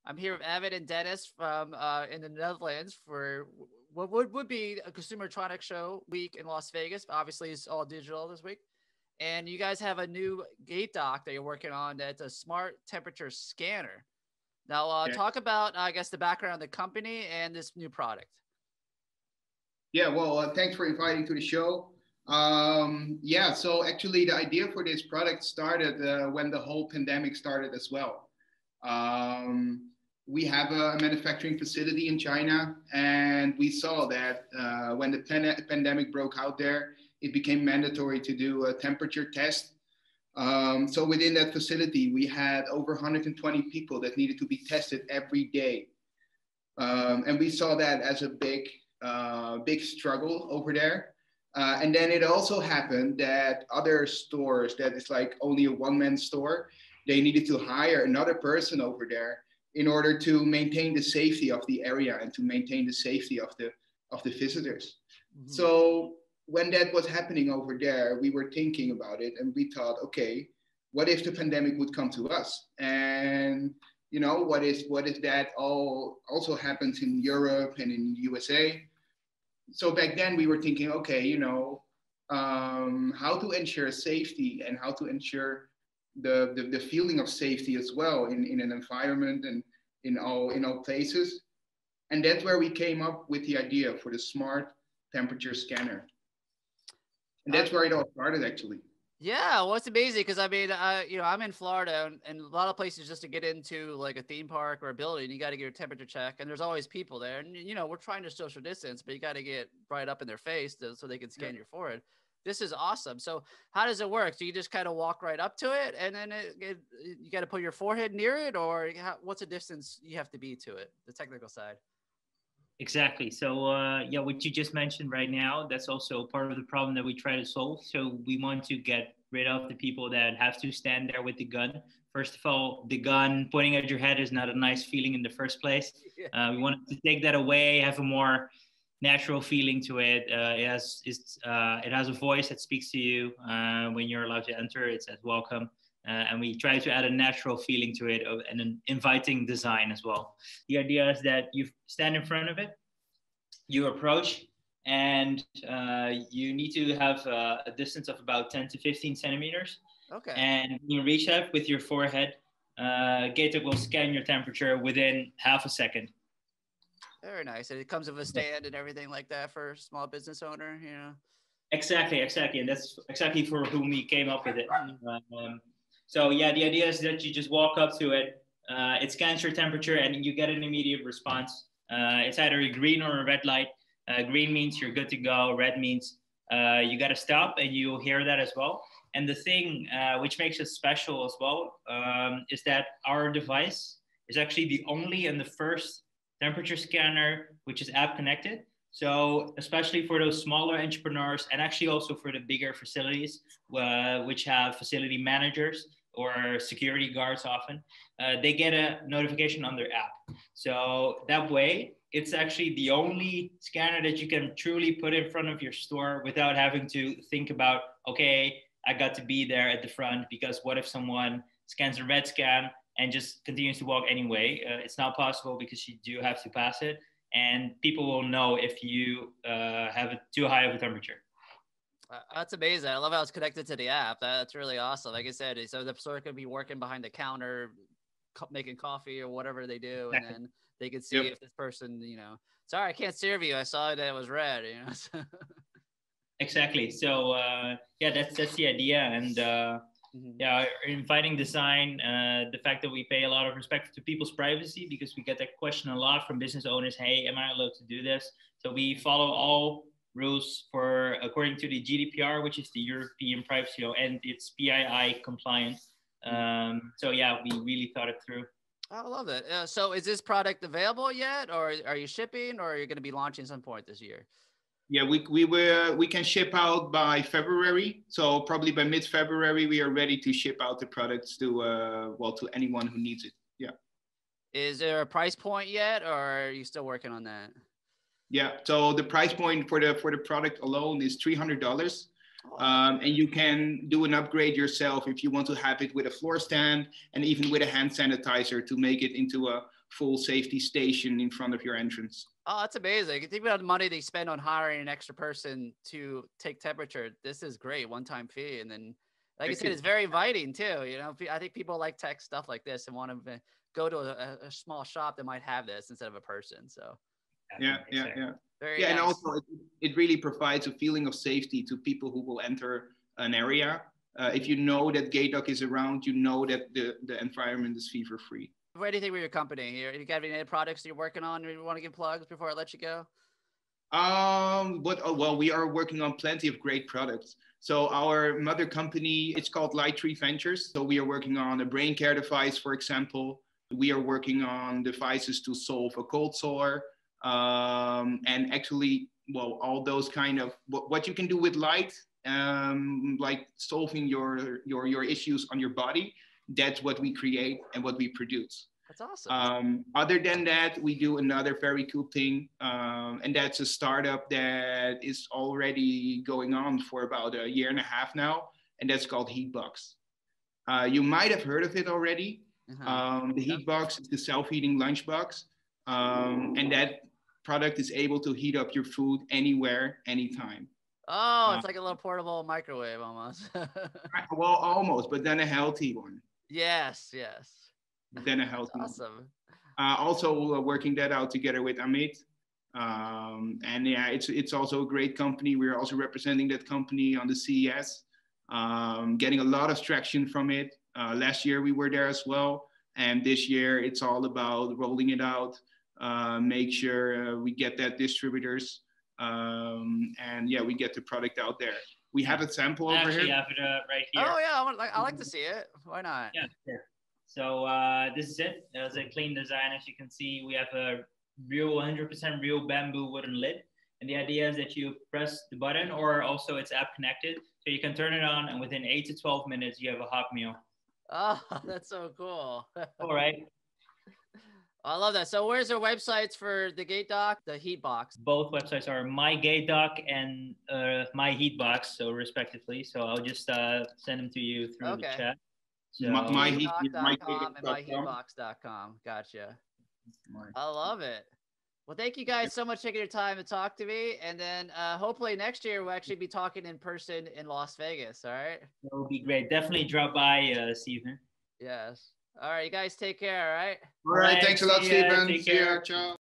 I'm here with Amit and Dennis from in the Netherlands for what would be a Consumer Electronics Show week in Las Vegas. Obviously, it's all digital this week. And you guys have a new GateDoc that you're working on that's a smart temperature scanner. Now, Yeah. talk about, I guess, the background of the company and this new product. Yeah. Well, thanks for inviting to the show. Yeah. So actually, the idea for this product started when the whole pandemic started as well. Um, we have a manufacturing facility in China, and we saw that when the pandemic broke out there, it became mandatory to do a temperature test. So within that facility, we had over 120 people that needed to be tested every day. And we saw that as a big struggle over there. And then it also happened that other stores that is like only a one-man store, they needed to hire another person over there in order to maintain the safety of the area and to maintain the safety of the visitors. Mm-hmm. So when that was happening over there, we were thinking about it and we thought, okay, what if the pandemic would come to us? And what if that all also happens in Europe and in USA? So back then we were thinking, okay, how to ensure safety and how to ensure the feeling of safety as well in an environment and in all places. And that's where we came up with the idea for the smart temperature scanner. And that's where it all started, actually. Yeah, well, it's amazing because I mean, I'm in Florida, and a lot of places just to get into like a theme park or a building, you got to get your temperature check, and there's always people there. And we're trying to social distance, but you got to get right up in their face so they can scan your forehead. This is awesome. So how does it work? Do you just kind of walk right up to it, and then you got to put your forehead near it, or what's the distance you have to be to it? The technical side. Exactly. So, yeah, what you just mentioned right now, that's also part of the problem that we try to solve. So we want to get rid of the people that have to stand there with the gun. First of all, the gun pointing at your head is not a nice feeling in the first place. We want to take that away, have a more natural feeling to it. It has a voice that speaks to you when you're allowed to enter. It says welcome. And we try to add a natural feeling to it and an inviting design as well. The idea is that you stand in front of it, you approach, and you need to have a distance of about 10 to 15 centimeters. Okay. And you reach out with your forehead. GateDoc will scan your temperature within half a second. Very nice. And it comes with a stand and everything like that for a small business owner, Exactly. And that's exactly for whom we came up with it. So yeah, the idea is that you just walk up to it, it scans your temperature, and you get an immediate response. It's either a green or a red light. Green means you're good to go. Red means you got to stop, and you'll hear that as well. And the thing which makes it special as well is that our device is actually the only and the first temperature scanner which is app connected. So especially for those smaller entrepreneurs and actually also for the bigger facilities, which have facility managers or security guards often, they get a notification on their app. So that way, it's actually the only scanner that you can truly put in front of your store without having to think about, okay, I got to be there at the front, because what if someone scans a red scan and just continues to walk anyway? It's not possible because you do have to pass it. And people will know if you have too high of a temperature. That's amazing. I love how it's connected to the app. That's really awesome. Like I said, so the store could be working behind the counter, making coffee or whatever they do, and then they can see if this person, sorry, I can't serve you. I saw that it was red. Exactly. So yeah, that's the idea. And yeah, inviting design, the fact that we pay a lot of respect to people's privacy, because we get that question a lot from business owners. Hey, am I allowed to do this? So we follow all rules according to the GDPR, which is the European Privacy Law, and it's PII compliant. So yeah, we really thought it through. I love it. So is this product available yet, or are you shipping, or are you going to be launching some point this year? Yeah, we can ship out by February. So probably by mid-February, we are ready to ship out the products to to anyone who needs it. Yeah. Is there a price point yet, or are you still working on that? Yeah. So the price point for the product alone is $300. And you can do an upgrade yourself if you want to have it with a floor stand and even with a hand sanitizer to make it into a full safety station in front of your entrance. Oh, that's amazing. You think about the money they spend on hiring an extra person to take temperature. This is great, one-time fee. And then, like I said, it's very inviting too. You know, I think people like tech stuff like this and want to go to a small shop that might have this instead of a person. So yeah. Very nice. And also it really provides a feeling of safety to people who will enter an area. If you know that GateDoc is around, you know that the environment is fever free. What do you think with your company? You got any products you're working on? You want to give plugs before I let you go? Well, we are working on plenty of great products. So our mother company, it's called Light Tree Ventures. So we are working on a brain care device, for example. We are working on devices to solve a cold sore. And actually, well, all those kind of what you can do with light, like solving your issues on your body. That's what we create and what we produce. That's awesome. Other than that, we do another very cool thing, and that's a startup that is already going on for about a year and a half now, and that's called Heatbox. You might have heard of it already. The Heatbox is the self-heating lunchbox, and that product is able to heat up your food anywhere, anytime. Oh, it's like a little portable microwave almost. Well, almost, but then a healthy one. Yes. Then a healthy one. Awesome. Also working that out together with Amit. And yeah, it's also a great company. We're also representing that company on the CES, getting a lot of traction from it. Last year we were there as well. And this year it's all about rolling it out, make sure we get that distributors. And yeah, we get the product out there. We have a sample over here. I have it right here. Oh yeah, I like to see it. Why not? Yeah, sure. So this is it. It's a clean design. As you can see, we have a real 100% real bamboo wooden lid. And the idea is that you press the button, or also it's app connected. So you can turn it on, and within 8 to 12 minutes, you have a hot meal. Oh, that's so cool. All right. I love that. So where's the websites for the GateDoc, the Heatbox? Both websites are my GateDoc and my Heatbox, so respectively. So I'll just send them to you through the chat. So GateDoc.com and myheatbox.com. Gotcha. I love it. Well, thank you guys so much for taking your time to talk to me. And then hopefully next year we'll actually be talking in person in Las Vegas. All right. That would be great. Definitely drop by, Stephen. Yes. All right. You guys take care. All right. All right. Thanks a lot, Stephen. See ya. Ciao.